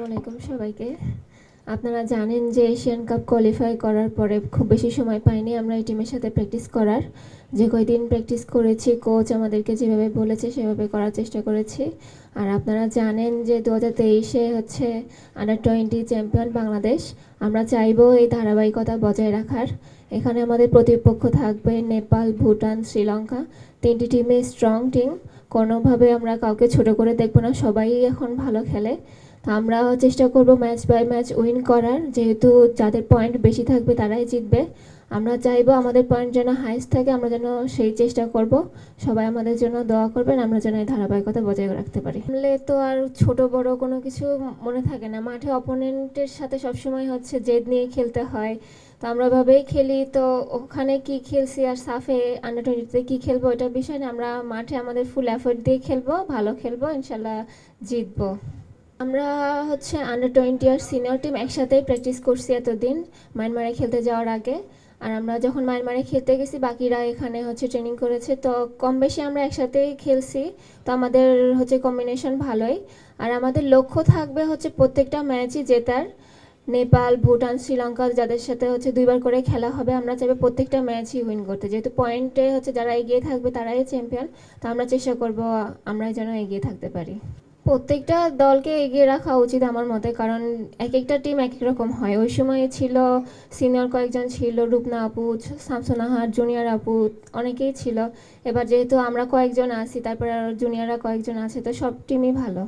আসসালামাইকুম সবাইকে। আপনারা জানেন যে এশিয়ান কাপ কোয়ালিফাই করার পরে খুব বেশি সময় পাইনি আমরা এই টিমের সাথে প্র্যাকটিস করার। যে কয়দিন প্র্যাকটিস করেছি কোচ আমাদেরকে যেভাবে বলেছে সেভাবে করার চেষ্টা করেছি। আর আপনারা জানেন যে 2023-এ হচ্ছে আন্ডার-20 চ্যাম্পিয়ন বাংলাদেশ। আমরা চাইবো এই ধারাবাহিকতা বজায় রাখার। এখানে আমাদের প্রতিপক্ষ থাকবে নেপাল, ভুটান, শ্রীলঙ্কা। 3টি টিমে স্ট্রং টিম, কোনোভাবে আমরা কাউকে ছোট করে দেখব না, সবাই এখন ভালো খেলে। তো আমরা চেষ্টা করব ম্যাচ বাই ম্যাচ উইন করার, যেহেতু যাদের পয়েন্ট বেশি থাকবে তারাই জিতবে। আমরা চাইবো আমাদের পয়েন্ট যেন হাইস্ট থাকে, আমরা যেন সেই চেষ্টা করব। সবাই আমাদের জন্য দোয়া করবেন, আমরা যেন এই ধারাবাহিকতা বজায় রাখতে পারি। বললে তো আর ছোট বড় কোনো কিছু মনে থাকে না, মাঠে অপোনেন্টের সাথে সবসময় হচ্ছে জেদ নিয়ে খেলতে হয়। তো আমরা ভাবেই খেলি, তো ওখানে কি খেলছি আর সাফে আন্ডার-20-তে কী খেলবো এটা বিষয় না, আমরা মাঠে আমাদের ফুল এফোর্ট দিয়ে খেলবো, ভালো খেলবো, ইনশাল্লাহ জিতবো। আমরা হচ্ছে আন্ডার-20 আর সিনিয়র টিম একসাথেই প্র্যাকটিস করছি এতদিন মায়ানমারে খেলতে যাওয়ার আগে। আর আমরা যখন মায়ানমারে খেলতে গেছি বাকিরা এখানে হচ্ছে ট্রেনিং করেছে, তো কম বেশি আমরা একসাথেই খেলছি। তো আমাদের হচ্ছে কম্বিনেশন ভালোই। আর আমাদের লক্ষ্য থাকবে হচ্ছে প্রত্যেকটা ম্যাচই জেতার। নেপাল, ভুটান, শ্রীলঙ্কা যাদের সাথে হচ্ছে 2বার করে খেলা হবে, আমরা চাইবো প্রত্যেকটা ম্যাচই উইন করতে, যেহেতু পয়েন্টে হচ্ছে যারা এগিয়ে থাকবে তারাই চ্যাম্পিয়ন। তো আমরা চেষ্টা করব আমরা যেন এগিয়ে থাকতে পারি। প্রত্যেকটা দলকে এগিয়ে রাখা উচিত আমার মতে, কারণ এক একটা টিম এক এক রকম হয়। ওই সময় ছিল সিনিয়র কয়েকজন ছিল, রূপনা আপু, শামসুনাহার, জুনিয়র আপু, অনেকেই ছিল। এবার যেহেতু আমরা কয়েকজন আছি, তারপর আর জুনিয়ররা কয়েকজন আছে, তো সব টিমই ভালো।